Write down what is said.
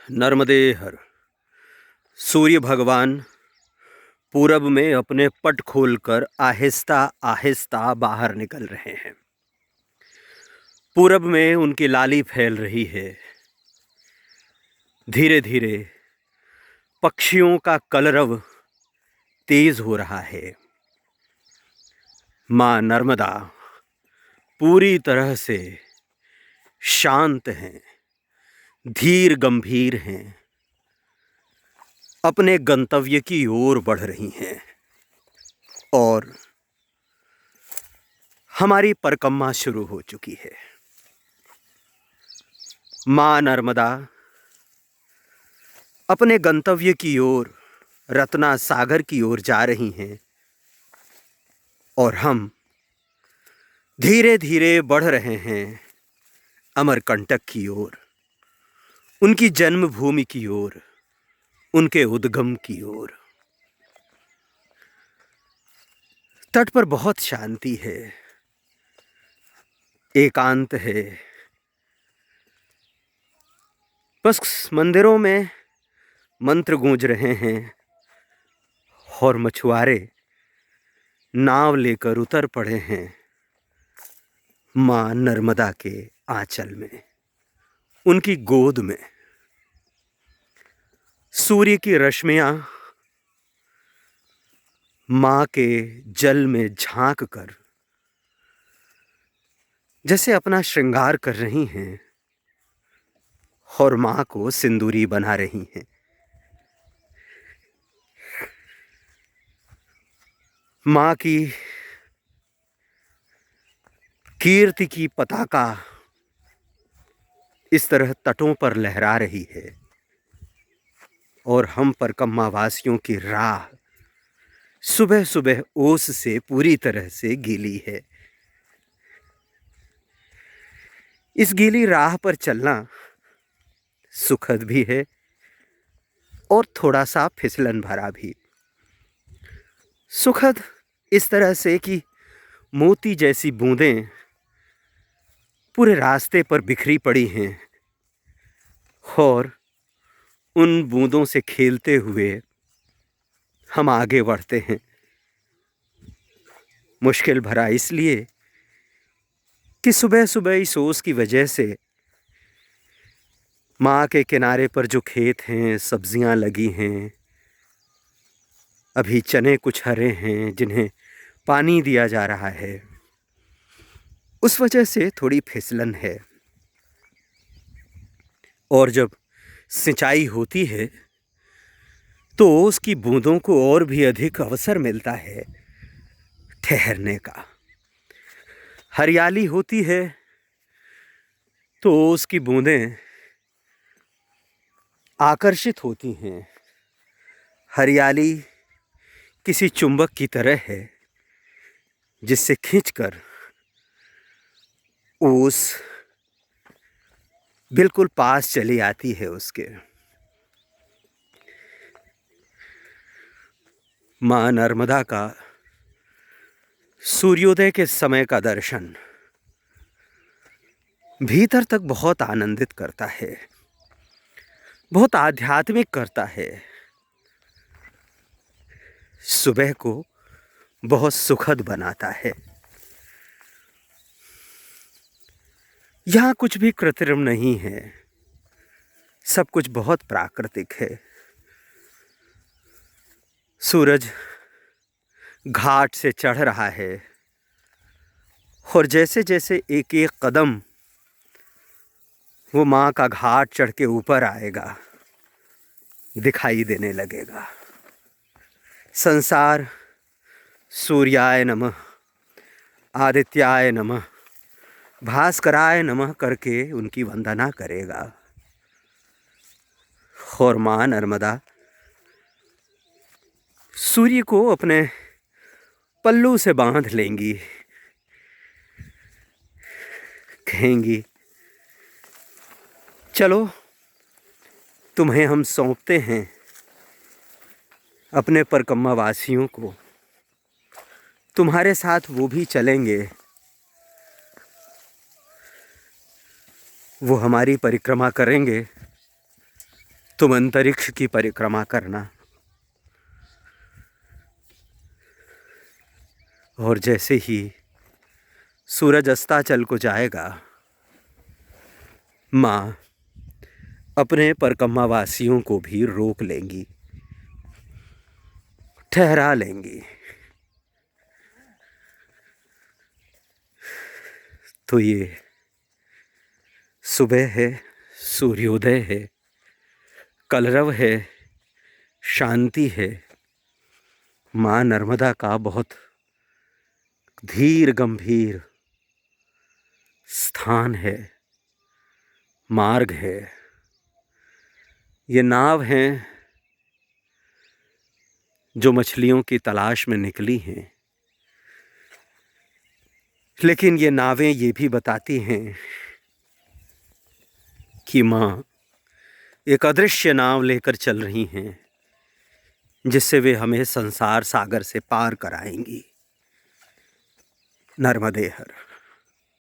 नर्मदे हर। सूर्य भगवान पूरब में अपने पट खोलकर आहिस्ता आहिस्ता बाहर निकल रहे हैं। पूरब में उनकी लाली फैल रही है। धीरे धीरे पक्षियों का कलरव तेज हो रहा है। माँ नर्मदा पूरी तरह से शांत हैं, धीर गंभीर हैं, अपने गंतव्य की ओर बढ़ रही हैं और हमारी परिक्रमा शुरू हो चुकी है। माँ नर्मदा अपने गंतव्य की ओर, रत्ना सागर की ओर जा रही हैं और हम धीरे धीरे बढ़ रहे हैं अमरकंटक की ओर, उनकी जन्मभूमि की ओर, उनके उद्गम की ओर। तट पर बहुत शांति है, एकांत है। बस मंदिरों में मंत्र गूंज रहे हैं और मछुआरे नाव लेकर उतर पड़े हैं माँ नर्मदा के आंचल में, उनकी गोद में। सूर्य की रश्मियां माँ के जल में झांक कर जैसे अपना श्रृंगार कर रही हैं और माँ को सिंदूरी बना रही हैं। माँ की कीर्ति की पताका इस तरह तटों पर लहरा रही है और हम परिक्रमा वासियों की राह सुबह सुबह ओस से पूरी तरह से गीली है। इस गीली राह पर चलना सुखद भी है और थोड़ा सा फिसलन भरा भी। सुखद इस तरह से कि मोती जैसी बूंदें पूरे रास्ते पर बिखरी पड़ी हैं और उन बूंदों से खेलते हुए हम आगे बढ़ते हैं। मुश्किल भरा इसलिए कि सुबह सुबह इस ओस की वजह से माँ के किनारे पर जो खेत हैं, सब्जियां लगी हैं, अभी चने कुछ हरे हैं जिन्हें पानी दिया जा रहा है, उस वजह से थोड़ी फिसलन है। और जब सिंचाई होती है तो उसकी बूंदों को और भी अधिक अवसर मिलता है ठहरने का। हरियाली होती है तो उसकी बूंदें आकर्षित होती हैं। हरियाली किसी चुंबक की तरह है जिससे खींचकर ओस बिल्कुल पास चली आती है उसके। माँ नर्मदा का सूर्योदय के समय का दर्शन भीतर तक बहुत आनंदित करता है, बहुत आध्यात्मिक करता है, सुबह को बहुत सुखद बनाता है। यहाँ कुछ भी कृत्रिम नहीं है, सब कुछ बहुत प्राकृतिक है। सूरज घाट से चढ़ रहा है और जैसे जैसे एक एक कदम वो माँ का घाट चढ़ के ऊपर आएगा, दिखाई देने लगेगा संसार सूर्याय नमः, आदित्याय नमः, भास्कराय नमः करके उनकी वंदना करेगा। और माँ नर्मदा सूर्य को अपने पल्लू से बांध लेंगी, कहेंगी चलो तुम्हें हम सौंपते हैं अपने परिक्रमा वासियों को, तुम्हारे साथ वो भी चलेंगे, वो हमारी परिक्रमा करेंगे तुम अंतरिक्ष की परिक्रमा करना, और जैसे ही सूरज अस्ताचल को जाएगा, माँ अपने परिक्रमावासियों को भी रोक लेंगी, ठहरा लेंगी। तो ये सुबह है, सूर्योदय है, कलरव है, शांति है, माँ नर्मदा का बहुत धीर गंभीर स्थान है, मार्ग है। ये नाव हैं जो मछलियों की तलाश में निकली हैं, लेकिन ये नावें ये भी बताती हैं कि माँ एक अदृश्य नाव लेकर चल रही हैं, जिससे वे हमें संसार सागर से पार कराएंगी। नर्मदे हर।